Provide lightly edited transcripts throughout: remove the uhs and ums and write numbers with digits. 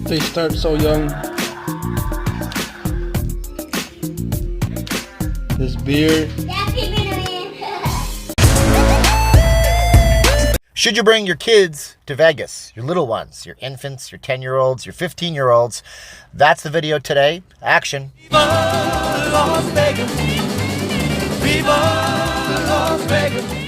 They start so young. This beer. Should you bring your kids to Vegas? Your little ones, your infants, your 10-year-olds, your 15-year-olds? That's the video today. Action. Viva Las Vegas. Viva Las Vegas.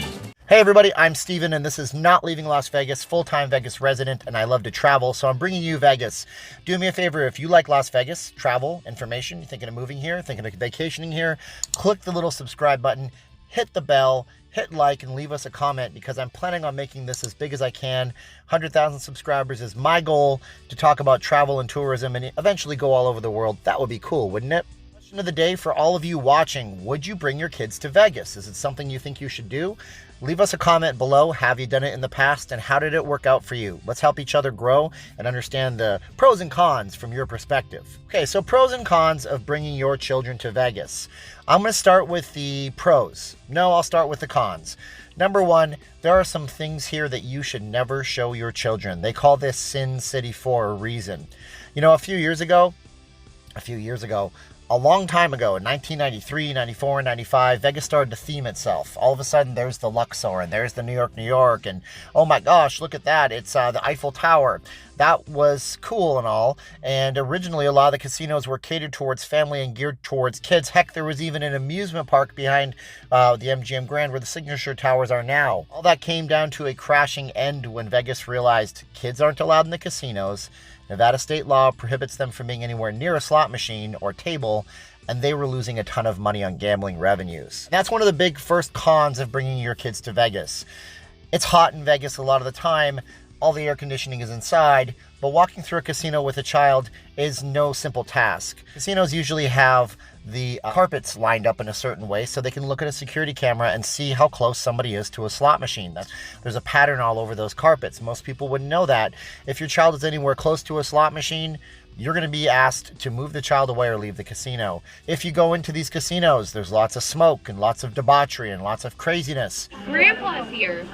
Hey everybody, I'm Steven and this is Not Leaving Las Vegas, full-time Vegas resident, and I love to travel, so I'm bringing you Vegas. Do me a favor, if you like Las Vegas, travel, information, you're thinking of moving here, thinking of vacationing here, click the little subscribe button, hit the bell, hit like, and leave us a comment because I'm planning on making this as big as I can. 100,000 subscribers is my goal to talk about travel and tourism and eventually go all over the world. That would be cool, wouldn't it? Question of the day for all of you watching, would you bring your kids to Vegas? Is it something you think you should do? Leave us a comment below. Have you done it in the past and how did it work out for you? Let's help each other grow and understand the pros and cons from your perspective. Okay, so pros and cons of bringing your children to Vegas. I'm going to start with the pros. No, I'll start with the cons. Number one, there are some things here that you should never show your children. They call this Sin City for a reason. You know, a few years ago, a long time ago, in 1993, 94, 95, Vegas started to theme itself. All of a sudden, there's the Luxor, and there's the New York, and oh my gosh, look at that, it's the Eiffel Tower. That was cool and all, and originally a lot of the casinos were catered towards family and geared towards kids. Heck, there was even an amusement park behind the MGM Grand where the Signature Towers are now. All that came down to a crashing end when Vegas realized kids aren't allowed in the casinos. Nevada state law prohibits them from being anywhere near a slot machine or table, and they were losing a ton of money on gambling revenues. That's one of the big first cons of bringing your kids to Vegas. It's hot in Vegas a lot of the time, all the air conditioning is inside, but walking through a casino with a child is no simple task. Casinos usually have the carpets lined up in a certain way so they can look at a security camera and see how close somebody is to a slot machine. There's a pattern all over those carpets. Most people wouldn't know that. If your child is anywhere close to a slot machine, you're going to be asked to move the child away or leave the casino. If you go into these casinos, there's lots of smoke and lots of debauchery and lots of craziness. Grandpa's here.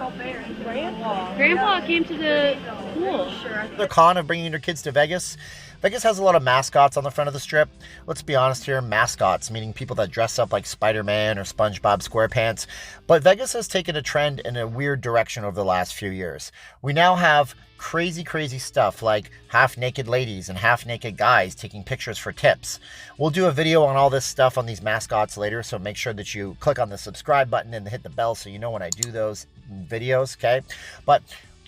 Grandpa came to the pool. The con of bringing your kids to Vegas. Vegas has a lot of mascots on the front of the strip. Let's be honest here, mascots, meaning people that dress up like Spider-Man or SpongeBob SquarePants. But Vegas has taken a trend in a weird direction over the last few years. We now have crazy stuff like half-naked ladies and half-naked guys taking pictures for tips. We'll do a video on all this stuff on these mascots later, so make sure that you click on the subscribe button and hit the bell so you know when I do those videos, okay? But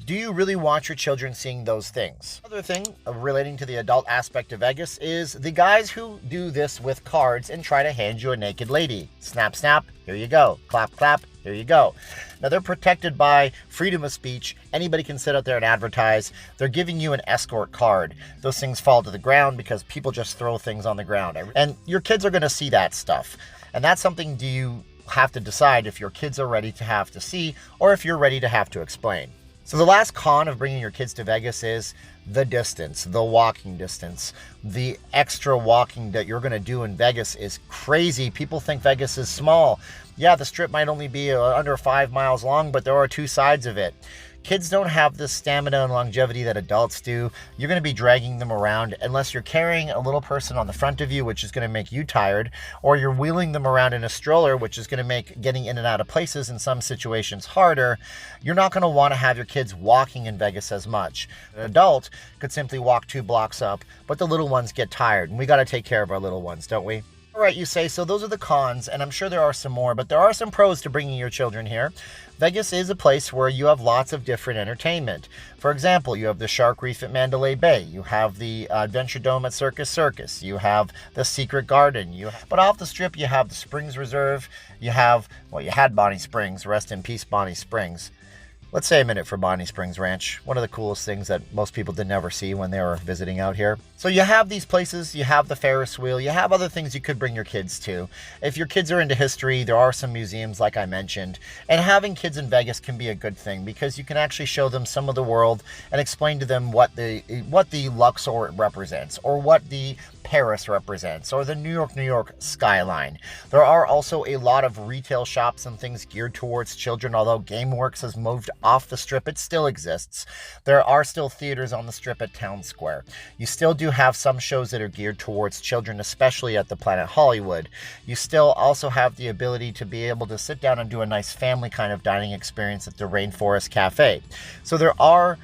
do you really want your children seeing those things? Another thing relating to the adult aspect of Vegas is the guys who do this with cards and try to hand you a naked lady. Snap, snap, here you go. Clap, clap, here you go. Now, they're protected by freedom of speech. Anybody can sit out there and advertise. They're giving you an escort card. Those things fall to the ground because people just throw things on the ground. And your kids are going to see that stuff. And that's something do you have to decide if your kids are ready to have to see or if you're ready to have to explain. So the last con of bringing your kids to Vegas is the distance, the walking distance. The extra walking that you're going to do in Vegas is crazy. People think Vegas is small. Yeah, the strip might only be under 5 miles long, but there are two sides of it. Kids don't have the stamina and longevity that adults do. You're going to be dragging them around unless you're carrying a little person on the front of you, which is going to make you tired, or you're wheeling them around in a stroller, which is going to make getting in and out of places in some situations harder. You're not going to want to have your kids walking in Vegas as much. An adult could simply walk 2 blocks up, but the little ones get tired, and we got to take care of our little ones, don't we? All right, you say, so those are the cons, and I'm sure there are some more, but there are some pros to bringing your children here. Vegas is a place where you have lots of different entertainment. For example, you have the Shark Reef at Mandalay Bay. You have the Adventure Dome at Circus Circus. You have the Secret Garden. But off the strip, you have the Springs Reserve. You have, well, you had Bonnie Springs. Rest in peace, Bonnie Springs. Let's say a minute for Bonnie Springs Ranch. One of the coolest things that most people didn't ever see when they were visiting out here. So you have these places, you have the Ferris wheel, you have other things you could bring your kids to. If your kids are into history, there are some museums like I mentioned. And having kids in Vegas can be a good thing because you can actually show them some of the world and explain to them what the Luxor represents or what the Paris represents or the New York skyline. There are also a lot of retail shops and things geared towards children, although GameWorks has moved off the Strip. It still exists. There are still theaters on the Strip at Town Square. You still do have some shows that are geared towards children, especially at the Planet Hollywood. You still also have the ability to be able to sit down and do a nice family kind of dining experience at the Rainforest Cafe. So there are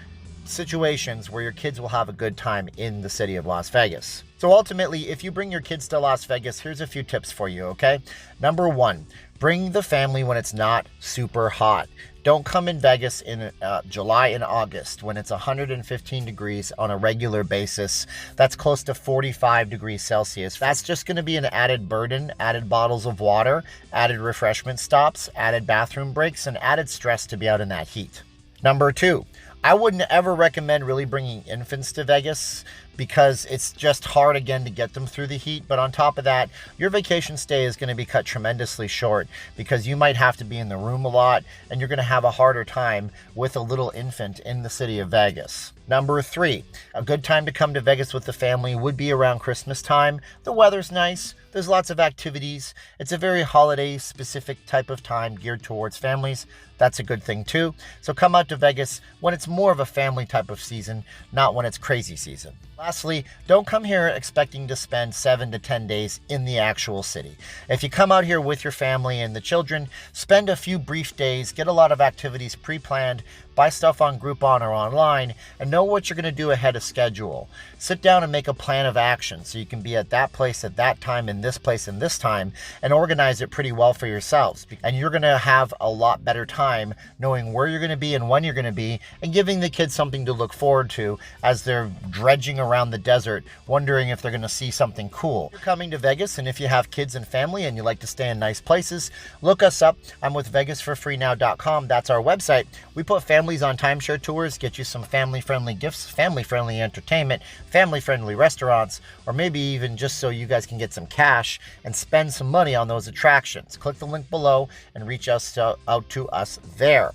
situations where your kids will have a good time in the city of Las Vegas. So ultimately, if you bring your kids to Las Vegas, here's a few tips for you, okay? Number one, bring the family when it's not super hot. Don't come in Vegas in July and August when it's 115 degrees on a regular basis. That's close to 45 degrees Celsius. That's just going to be an added burden, added bottles of water, added refreshment stops, added bathroom breaks, and added stress to be out in that heat. Number two, I wouldn't ever recommend really bringing infants to Vegas because it's just hard again to get them through the heat. But on top of that, your vacation stay is going to be cut tremendously short because you might have to be in the room a lot and you're going to have a harder time with a little infant in the city of Vegas. Number three, a good time to come to Vegas with the family would be around Christmas time. The weather's nice. There's lots of activities. It's a very holiday specific type of time geared towards families. That's a good thing too. So come out to Vegas when it's more of a family type of season, not when it's crazy season. Lastly, don't come here expecting to spend 7 to 10 days in the actual city. If you come out here with your family and the children, spend a few brief days, get a lot of activities pre-planned, buy stuff on Groupon or online, and know what you're going to do ahead of schedule. Sit down and make a plan of action so you can be at that place at that time, in this place and this time, and organize it pretty well for yourselves. And you're going to have a lot better time knowing where you're going to be and when you're going to be, and giving the kids something to look forward to as they're dredging around the desert, wondering if they're going to see something cool. If you're coming to Vegas, and if you have kids and family and you like to stay in nice places, look us up. I'm with VegasForFreeNow.com. That's our website. We put families on timeshare tours, get you some family-friendly gifts, family-friendly entertainment, family-friendly restaurants, or maybe even just so you guys can get some cash and spend some money on those attractions. Click the link below and reach out to us there.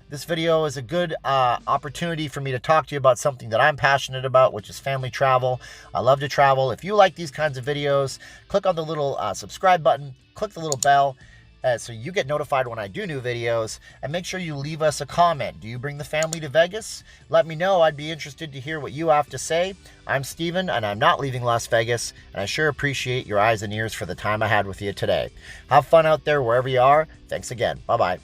This video is a good opportunity for me to talk to you about something that I'm passionate about, which is family travel. I love to travel. If you like these kinds of videos, click on the little subscribe button, click the little bell, so you get notified when I do new videos, and make sure you leave us a comment. Do you bring the family to Vegas? Let me know. I'd be interested to hear what you have to say. I'm Steven, and I'm not leaving Las Vegas, and I sure appreciate your eyes and ears for the time I had with you today. Have fun out there wherever you are. Thanks again. Bye-bye.